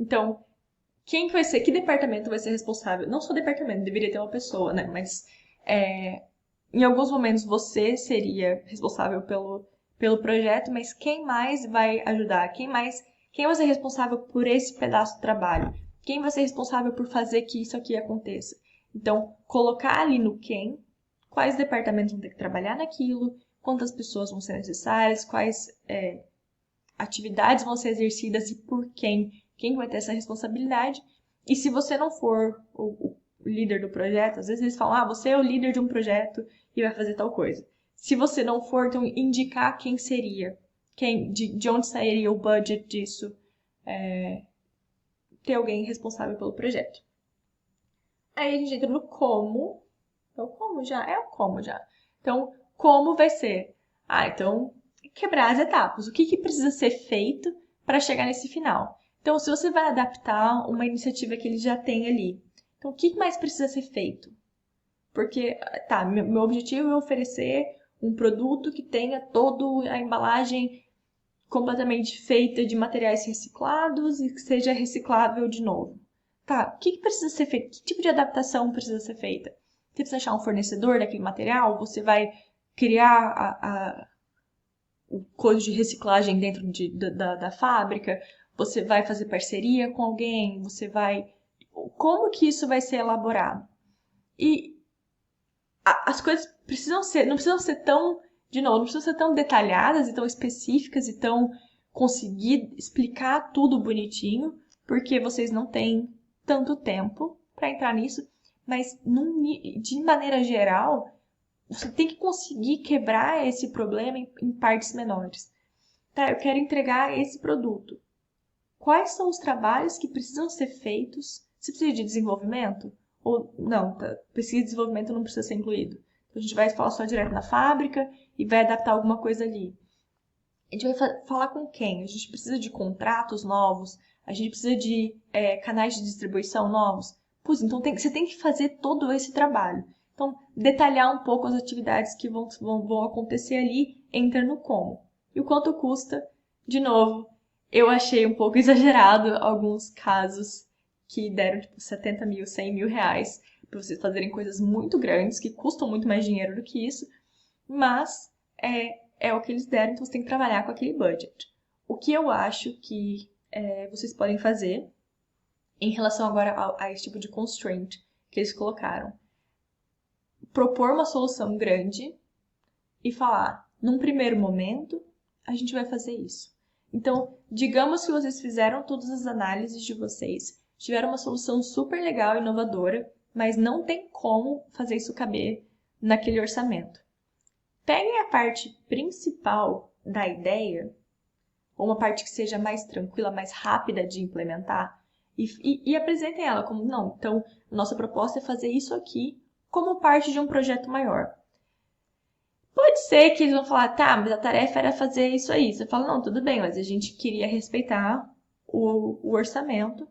Então, quem vai ser, que departamento vai ser responsável? Não só departamento, deveria ter uma pessoa, né? Mas em alguns momentos você seria responsável pelo projeto, mas quem mais vai ajudar? Quem vai ser responsável por esse pedaço do trabalho? Quem vai ser responsável por fazer que isso aqui aconteça? Então, colocar ali no quais departamentos vão ter que trabalhar naquilo, quantas pessoas vão ser necessárias, quais atividades vão ser exercidas e por quem vai ter essa responsabilidade. E se você não for o líder do projeto, às vezes eles falam, você é o líder de um projeto e vai fazer tal coisa. Se você não for, então indicar quem seria, de onde sairia o budget disso, ter alguém responsável pelo projeto. Aí a gente entra no como. É o como já? É o como já. Então, como vai ser? Então, quebrar as etapas. O que precisa ser feito para chegar nesse final? Então, se você vai adaptar uma iniciativa que ele já tem ali, então o que mais precisa ser feito? Porque, meu objetivo é oferecer um produto que tenha toda a embalagem completamente feita de materiais reciclados e que seja reciclável de novo. O que precisa ser feito? Que tipo de adaptação precisa ser feita? Você precisa achar um fornecedor daquele material? Você vai criar o coisa de reciclagem dentro da fábrica? Você vai fazer parceria com alguém? Como que isso vai ser elaborado? E as coisas não precisam ser tão, de novo, não precisam ser tão detalhadas e tão específicas e tão conseguir explicar tudo bonitinho, porque vocês não têm tanto tempo para entrar nisso, mas de maneira geral, você tem que conseguir quebrar esse problema em partes menores. Eu quero entregar esse produto. Quais são os trabalhos que precisam ser feitos? Se precisa de desenvolvimento? Ou não, pesquisa e desenvolvimento não precisa ser incluído. Então, a gente vai falar só direto na fábrica e vai adaptar alguma coisa ali. A gente vai falar com quem? A gente precisa de contratos novos? A gente precisa de canais de distribuição novos? Então você tem que fazer todo esse trabalho. Então, detalhar um pouco as atividades que vão acontecer ali, entra no como. E o quanto custa, de novo, eu achei um pouco exagerado alguns casos que deram tipo 70 mil, 100 mil reais para vocês fazerem coisas muito grandes, que custam muito mais dinheiro do que isso, mas é o que eles deram, então você tem que trabalhar com aquele budget. O que eu acho que vocês podem fazer em relação agora a esse tipo de constraint que eles colocaram? Propor uma solução grande e falar, num primeiro momento, a gente vai fazer isso. Então, digamos que vocês fizeram todas as análises de vocês, tiveram uma solução super legal, inovadora, mas não tem como fazer isso caber naquele orçamento. Peguem a parte principal da ideia, ou uma parte que seja mais tranquila, mais rápida de implementar, e apresentem ela como, não, então, nossa proposta é fazer isso aqui como parte de um projeto maior. Pode ser que eles vão falar, mas a tarefa era fazer isso aí. Você fala, não, tudo bem, mas a gente queria respeitar o orçamento,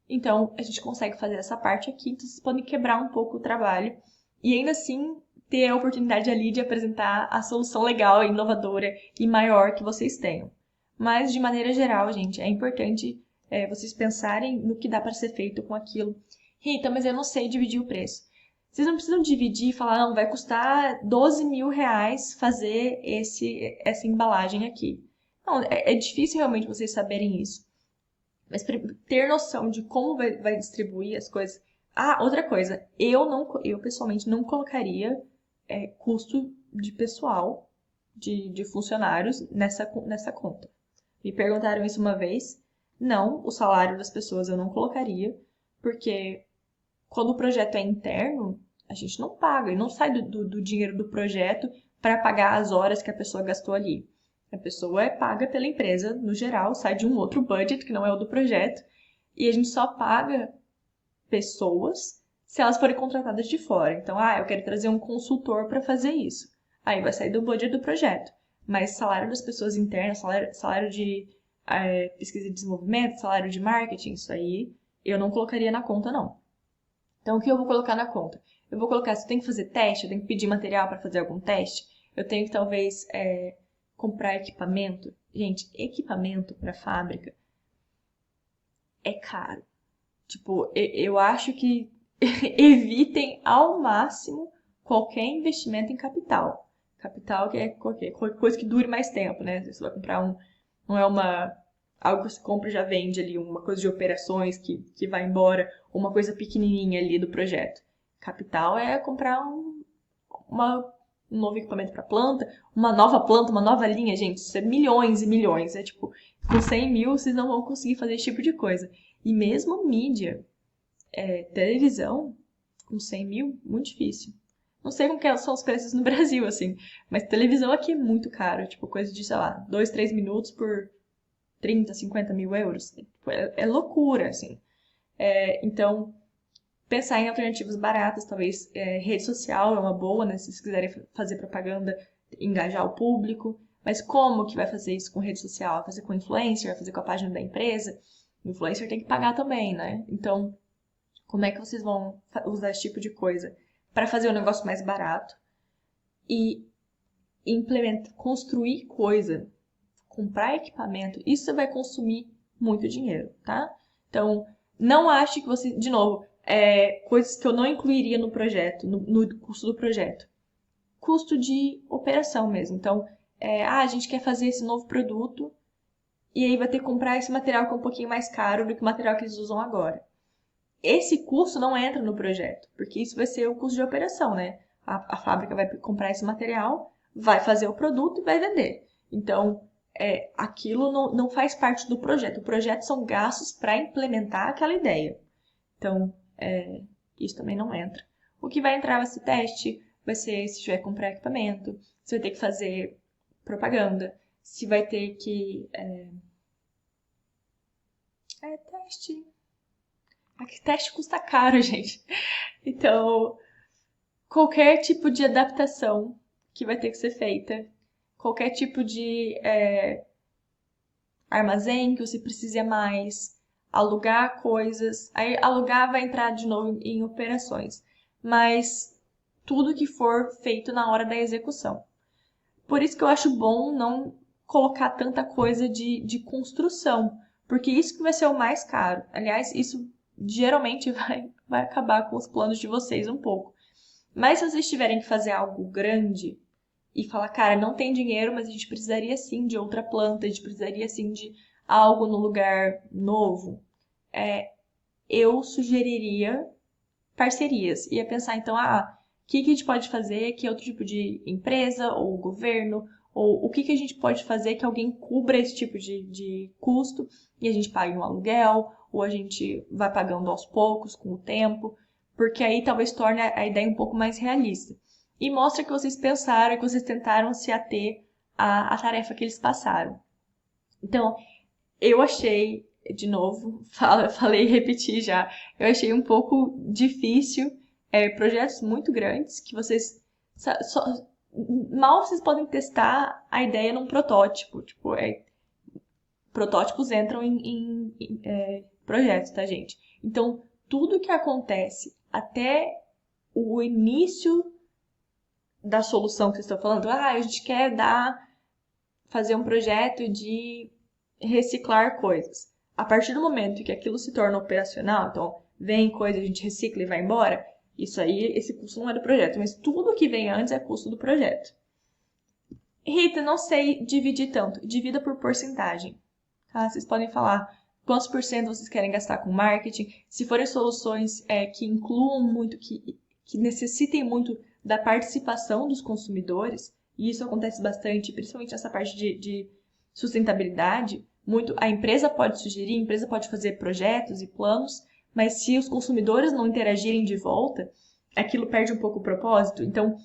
então a gente consegue fazer essa parte aqui, então vocês podem quebrar um pouco o trabalho e ainda assim ter a oportunidade ali de apresentar a solução legal, inovadora e maior que vocês tenham. Mas, de maneira geral, gente, é importante vocês pensarem no que dá para ser feito com aquilo. Rita, mas eu não sei dividir o preço. Vocês não precisam dividir e falar, não, vai custar 12 mil reais fazer essa embalagem aqui. Não, é difícil realmente vocês saberem isso. Mas ter noção de como vai distribuir as coisas. Outra coisa, eu pessoalmente não colocaria custo de pessoal, de funcionários nessa conta. Me perguntaram isso uma vez. Não, o salário das pessoas eu não colocaria, porque quando o projeto é interno, a gente não paga, e não sai do dinheiro do projeto para pagar as horas que a pessoa gastou ali. A pessoa é paga pela empresa, no geral, sai de um outro budget, que não é o do projeto, e a gente só paga pessoas se elas forem contratadas de fora. Então, eu quero trazer um consultor para fazer isso. Aí vai sair do budget do projeto. Mas salário das pessoas internas, salário de pesquisa e desenvolvimento, salário de marketing, isso aí eu não colocaria na conta, não. Então, o que eu vou colocar na conta? Eu vou colocar, se eu tenho que fazer teste, eu tenho que pedir material para fazer algum teste, eu tenho que talvez comprar equipamento. Gente, equipamento para fábrica é caro. Tipo, eu acho que evitem ao máximo qualquer investimento em capital. Capital que é qualquer coisa que dure mais tempo, né? Você vai comprar não é algo que você compra e já vende ali, uma coisa de operações que vai embora, uma coisa pequenininha ali do projeto. Capital é comprar uma, um novo equipamento para planta, uma nova linha, gente. Isso é milhões e milhões. É tipo, com 100 mil vocês não vão conseguir fazer esse tipo de coisa. E mesmo mídia, televisão, com 100 mil, muito difícil. Não sei como que são os preços no Brasil, assim, mas televisão aqui é muito caro. Tipo, coisa de, sei lá, 2, 3 minutos por 30, 50 mil euros. É loucura, assim. Então, pensar em alternativas baratas, talvez rede social é uma boa, né? Se vocês quiserem fazer propaganda, engajar o público. Mas como que vai fazer isso com rede social? Vai fazer com influencer? Vai fazer com a página da empresa? O influencer tem que pagar também, né? Então, como é que vocês vão usar esse tipo de coisa para fazer um negócio mais barato e implementar, construir coisa, comprar equipamento? Isso vai consumir muito dinheiro, tá? Então, não ache que você, de novo, coisas que eu não incluiria no projeto, no custo do projeto. Custo de operação mesmo. Então, a gente quer fazer esse novo produto e aí vai ter que comprar esse material que é um pouquinho mais caro do que o material que eles usam agora. Esse custo não entra no projeto, porque isso vai ser o custo de operação, né? A fábrica vai comprar esse material, vai fazer o produto e vai vender. Então, aquilo não faz parte do projeto. O projeto são gastos para implementar aquela ideia. Então, isso também não entra. O que vai entrar vai ser teste, vai ser se tiver que comprar equipamento, se vai ter que fazer propaganda, se vai ter que... teste. Aqui teste custa caro, gente. Então, qualquer tipo de adaptação que vai ter que ser feita, qualquer tipo de armazém que você precise a mais, alugar coisas. Aí, alugar vai entrar de novo em operações, mas tudo que for feito na hora da execução. Por isso que eu acho bom não colocar tanta coisa de construção, porque isso que vai ser o mais caro. Aliás, isso geralmente vai acabar com os planos de vocês um pouco. Mas se vocês tiverem que fazer algo grande e falar, cara, não tem dinheiro, mas a gente precisaria sim de outra planta, a gente precisaria sim de algo no lugar novo, eu sugeriria parcerias. Ia pensar, então, o que a gente pode fazer, que outro tipo de empresa ou governo, ou o que a gente pode fazer que alguém cubra esse tipo de custo e a gente pague um aluguel, ou a gente vai pagando aos poucos, com o tempo, porque aí talvez torne a ideia um pouco mais realista. E mostra que vocês pensaram, que vocês tentaram se ater à tarefa que eles passaram. Então, eu achei, de novo, falei e repeti já, eu achei um pouco difícil, projetos muito grandes que vocês mal vocês podem testar a ideia num protótipo. Tipo, protótipos entram em projetos, tá, gente? Então, tudo que acontece até o início da solução que vocês estão falando, a gente quer fazer um projeto de reciclar coisas. A partir do momento que aquilo se torna operacional, então vem coisa, a gente recicla e vai embora, isso aí, esse custo não é do projeto, mas tudo que vem antes é custo do projeto. Rita, não sei dividir tanto. Divida por porcentagem. Tá? Vocês podem falar quantos por cento vocês querem gastar com marketing. Se forem soluções que incluam muito, que necessitem muito da participação dos consumidores, e isso acontece bastante, principalmente nessa parte de sustentabilidade, a empresa pode sugerir, a empresa pode fazer projetos e planos, mas se os consumidores não interagirem de volta, aquilo perde um pouco o propósito. Então,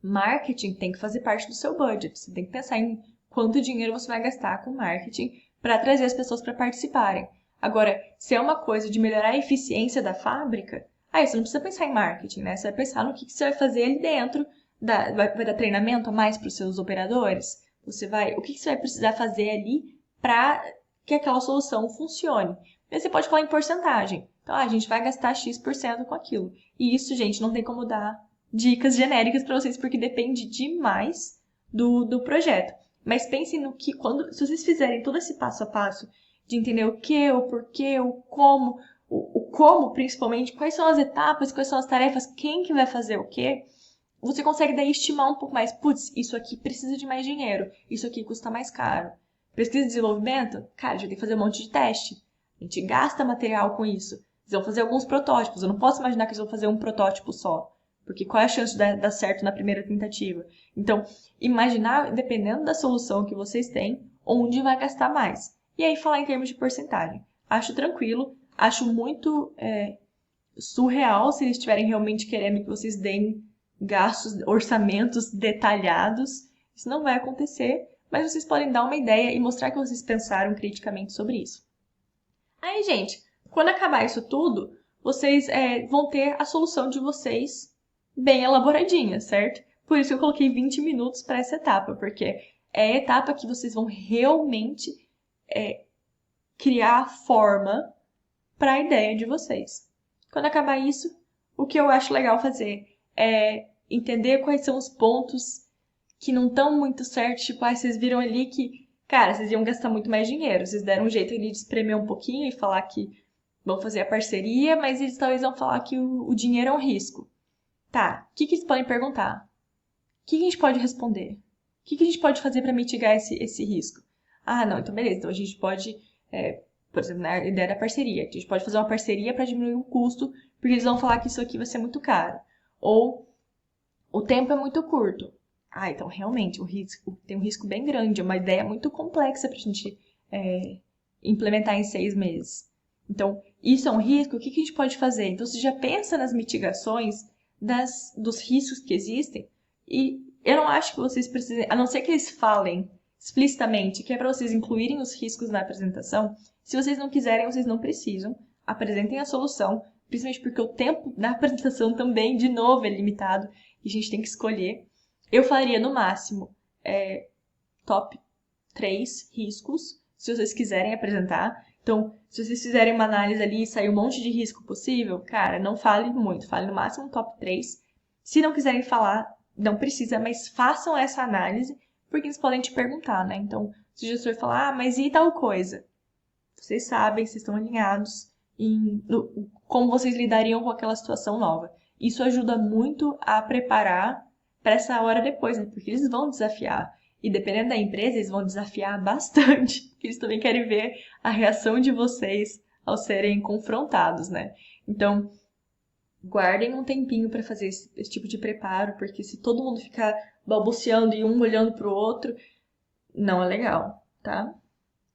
marketing tem que fazer parte do seu budget. Você tem que pensar em quanto dinheiro você vai gastar com marketing para trazer as pessoas para participarem. Agora, se é uma coisa de melhorar a eficiência da fábrica, aí você não precisa pensar em marketing, né? Você vai pensar no que você vai fazer ali dentro, vai dar treinamento a mais para os seus operadores, o que você vai precisar fazer ali para que aquela solução funcione. Aí você pode falar em porcentagem. Então, a gente vai gastar X% com aquilo. E isso, gente, não tem como dar dicas genéricas para vocês, porque depende demais do projeto. Mas pensem no que, se vocês fizerem todo esse passo a passo de entender o que, o porquê, o como, o como, principalmente, quais são as etapas, quais são as tarefas, quem que vai fazer o quê, você consegue daí estimar um pouco mais. Putz, isso aqui precisa de mais dinheiro, isso aqui custa mais caro. Pesquisa e desenvolvimento? Cara, já tem que fazer um monte de teste. A gente gasta material com isso. Eles vão fazer alguns protótipos. Eu não posso imaginar que eles vão fazer um protótipo só. Porque qual é a chance de dar certo na primeira tentativa? Então, imaginar, dependendo da solução que vocês têm, onde vai gastar mais. E aí falar em termos de porcentagem. Acho tranquilo, acho muito surreal se eles estiverem realmente querendo que vocês deem gastos, orçamentos detalhados. Isso não vai acontecer, mas vocês podem dar uma ideia e mostrar que vocês pensaram criticamente sobre isso. Aí, gente, quando acabar isso tudo, vocês vão ter a solução de vocês bem elaboradinha, certo? Por isso eu coloquei 20 minutos para essa etapa, porque é a etapa que vocês vão realmente criar a forma para a ideia de vocês. Quando acabar isso, o que eu acho legal fazer é entender quais são os pontos que não estão muito certos. Tipo, vocês viram ali que, cara, vocês iam gastar muito mais dinheiro. Vocês deram um jeito ali de espremer um pouquinho e falar que vão fazer a parceria, mas eles talvez vão falar que o dinheiro é um risco. Tá, o que eles podem perguntar? O que a gente pode responder? O que a gente pode fazer para mitigar esse risco? Ah, não, então beleza. Então a gente pode, por exemplo, na ideia da parceria, a gente pode fazer uma parceria para diminuir o custo, porque eles vão falar que isso aqui vai ser muito caro. Ou o tempo é muito curto. Ah, então realmente tem um risco bem grande, é uma ideia muito complexa para a gente implementar em 6 meses. Então, isso é um risco, o que a gente pode fazer? Então, você já pensa nas mitigações dos riscos que existem, e eu não acho que vocês precisem, a não ser que eles falem explicitamente que é para vocês incluírem os riscos na apresentação. Se vocês não quiserem, vocês não precisam. Apresentem a solução, principalmente porque o tempo da apresentação também, de novo, é limitado e a gente tem que escolher. Eu faria, no máximo, top 3 riscos, se vocês quiserem apresentar. Então, se vocês fizerem uma análise ali e sair um monte de risco possível, cara, não fale muito, fale no máximo um top 3. Se não quiserem falar, não precisa, mas façam essa análise, porque eles podem te perguntar, né? Então, se o gestor falar, mas e tal coisa? Vocês sabem, vocês estão alinhados em como vocês lidariam com aquela situação nova. Isso ajuda muito a preparar para essa hora depois, né? Porque eles vão desafiar. E dependendo da empresa, eles vão desafiar bastante. Eles também querem ver a reação de vocês ao serem confrontados, né? Então, guardem um tempinho para fazer esse tipo de preparo, porque se todo mundo ficar balbuciando e um olhando para o outro, não é legal, tá?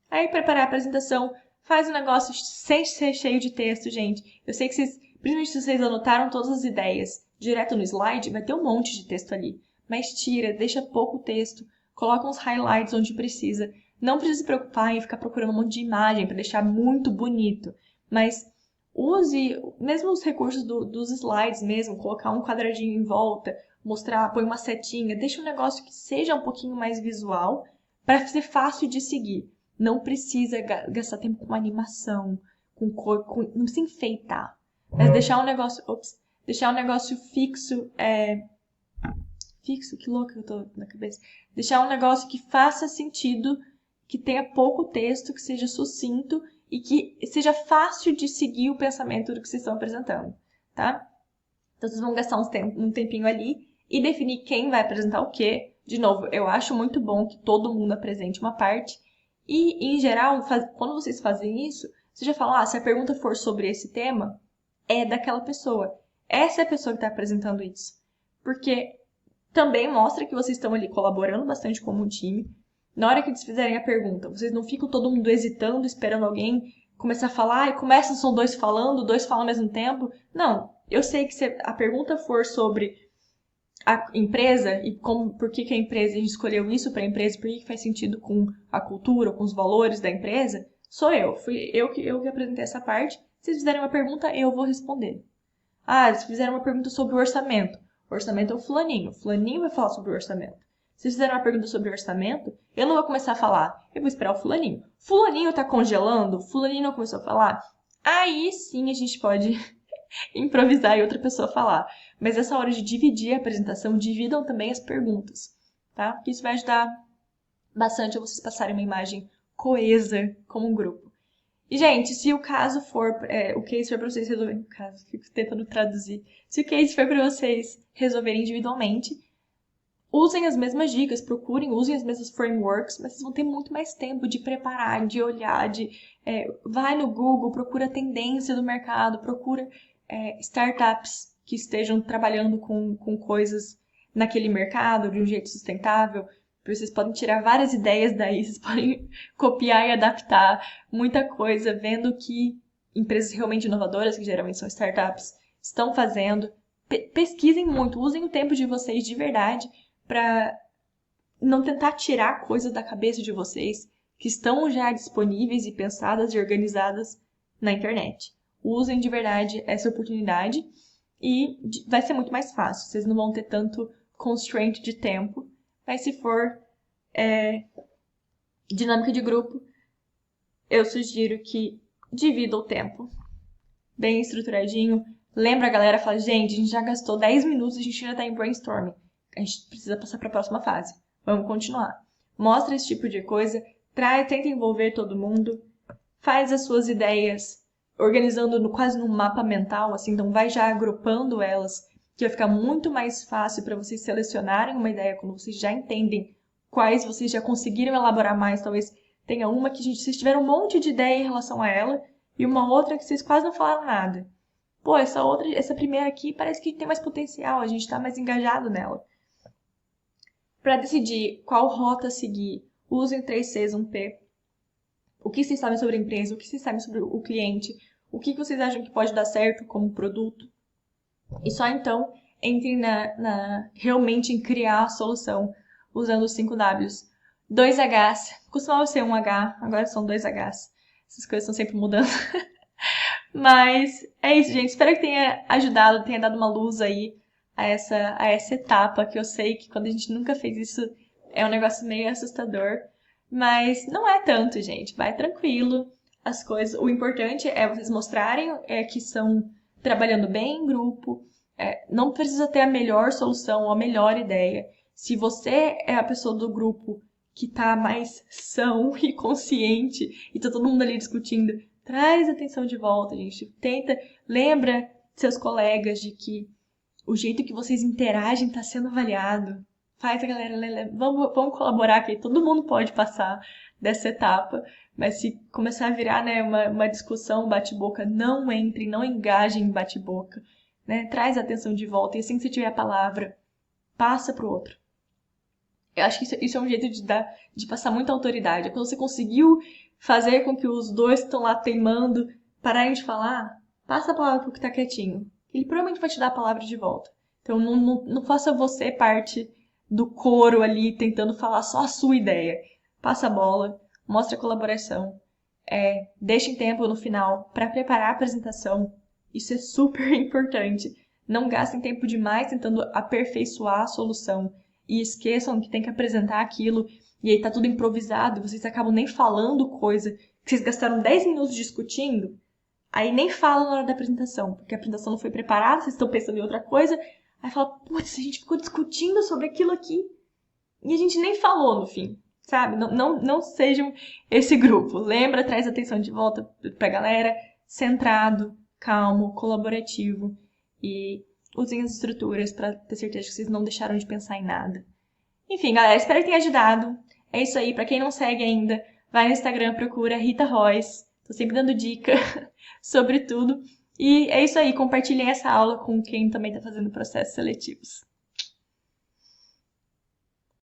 Aí, preparar a apresentação, faz o negócio sem ser cheio de texto, gente. Eu sei que vocês, principalmente se vocês anotaram todas as ideias direto no slide, vai ter um monte de texto ali. Mas tira, deixa pouco texto, coloca uns highlights onde precisa. Não precisa se preocupar em ficar procurando um monte de imagem para deixar muito bonito. Mas use mesmo os recursos dos slides mesmo, colocar um quadradinho em volta, mostrar, põe uma setinha, deixa um negócio que seja um pouquinho mais visual para ser fácil de seguir. Não precisa gastar tempo com animação, com cor, não precisa enfeitar. Mas deixar um negócio fixo, fixo, que louco que eu tô na cabeça. Deixar um negócio que faça sentido, que tenha pouco texto, que seja sucinto e que seja fácil de seguir o pensamento do que vocês estão apresentando, tá? Então vocês vão gastar um tempinho ali e definir quem vai apresentar o quê. De novo, eu acho muito bom que todo mundo apresente uma parte. E, em geral, quando vocês fazem isso, vocês já falam, se a pergunta for sobre esse tema, é daquela pessoa. Essa é a pessoa que está apresentando isso. Porque também mostra que vocês estão ali colaborando bastante como um time. Na hora que eles fizerem a pergunta, vocês não ficam todo mundo hesitando, esperando alguém começar a falar, e são dois falando, dois falam ao mesmo tempo. Não, eu sei que se a pergunta for sobre a empresa e por que a empresa, a gente escolheu isso para a empresa, por que faz sentido com a cultura, com os valores da empresa, sou eu. Fui eu que apresentei essa parte. Se vocês fizerem uma pergunta, eu vou responder. Se fizeram uma pergunta sobre o orçamento. O orçamento é o fulaninho. O fulaninho vai falar sobre o orçamento. Se vocês fizeram uma pergunta sobre o orçamento, eu não vou começar a falar. Eu vou esperar o fulaninho. Fulaninho tá congelando? Fulaninho não começou a falar? Aí sim a gente pode improvisar e outra pessoa falar. Mas essa hora de dividir a apresentação, dividam também as perguntas, tá? Porque isso vai ajudar bastante a vocês passarem uma imagem coesa como um grupo. E, gente, se o caso for, o case for pra vocês resolverem, o caso, fico tentando traduzir. Se o case for pra vocês resolverem individualmente, usem as mesmas dicas, procurem, usem as mesmas frameworks, mas vocês vão ter muito mais tempo de preparar, de olhar, vai no Google, procura a tendência do mercado, procura startups que estejam trabalhando com coisas naquele mercado de um jeito sustentável. Vocês podem tirar várias ideias daí, vocês podem copiar e adaptar muita coisa, vendo que empresas realmente inovadoras, que geralmente são startups, estão fazendo. Pesquisem muito, usem o tempo de vocês de verdade para não tentar tirar coisas da cabeça de vocês que estão já disponíveis e pensadas e organizadas na internet. Usem de verdade essa oportunidade e vai ser muito mais fácil. Vocês não vão ter tanto constraint de tempo, mas se for dinâmica de grupo, eu sugiro que divida o tempo bem estruturadinho. Lembra a galera, fala, gente, a gente já gastou 10 minutos, a gente já tá em brainstorming. A gente precisa passar para a próxima fase. Vamos continuar. Mostra esse tipo de coisa, tenta envolver todo mundo, faz as suas ideias, organizando quase num mapa mental, assim, então vai já agrupando elas, que vai ficar muito mais fácil para vocês selecionarem uma ideia quando vocês já entendem quais vocês já conseguiram elaborar mais. Talvez tenha uma que vocês tiveram um monte de ideia em relação a ela e uma outra que vocês quase não falaram nada. Pô, essa primeira aqui parece que tem mais potencial, a gente tá mais engajado nela. Para decidir qual rota seguir, usem 3Cs, 1P. O que vocês sabem sobre a empresa, o que vocês sabem sobre o cliente, o que vocês acham que pode dar certo como produto. E só então entrem realmente em criar a solução usando os 5Ws. 2Hs, costumava ser 1H, agora são 2Hs. Essas coisas estão sempre mudando. Mas é isso, gente. Espero que tenha ajudado, tenha dado uma luz aí a essa etapa, que eu sei que quando a gente nunca fez isso é um negócio meio assustador. Mas não é tanto, gente. Vai tranquilo. As coisas. O importante é vocês mostrarem que estão trabalhando bem em grupo. Não precisa ter a melhor solução ou a melhor ideia. Se você é a pessoa do grupo que tá mais são e consciente e tá todo mundo ali discutindo, traz a atenção de volta, gente. Lembra seus colegas de que o jeito que vocês interagem está sendo avaliado. Faz a galera, vamos colaborar aqui. Todo mundo pode passar dessa etapa, mas se começar a virar, né, uma discussão, bate-boca, não entre, não engajem em bate-boca. Né? Traz a atenção de volta e assim que você tiver a palavra, passa para o outro. Eu acho que isso é um jeito de passar muita autoridade. É quando você conseguiu fazer com que os dois que estão lá teimando pararem de falar, passa a palavra pro que tá quietinho. Ele provavelmente vai te dar a palavra de volta. Então não faça você parte do coro ali tentando falar só a sua ideia. Passa a bola, mostra a colaboração. Deixem tempo no final para preparar a apresentação. Isso é super importante. Não gastem tempo demais tentando aperfeiçoar a solução. E esqueçam que tem que apresentar aquilo, e aí tá tudo improvisado, vocês acabam nem falando coisa, que vocês gastaram 10 minutos discutindo, aí nem falam na hora da apresentação, porque a apresentação não foi preparada, vocês estão pensando em outra coisa, aí fala, putz, a gente ficou discutindo sobre aquilo aqui, e a gente nem falou no fim, sabe? Não sejam esse grupo. Lembra, traz atenção de volta pra galera, centrado, calmo, colaborativo, e usem as estruturas para ter certeza que vocês não deixaram de pensar em nada. Enfim, galera, espero que tenha ajudado. É isso aí. Para quem não segue ainda, vai no Instagram, procura Rita Royce. Tô sempre dando dica sobre tudo. E é isso aí. Compartilhem essa aula com quem também tá fazendo processos seletivos.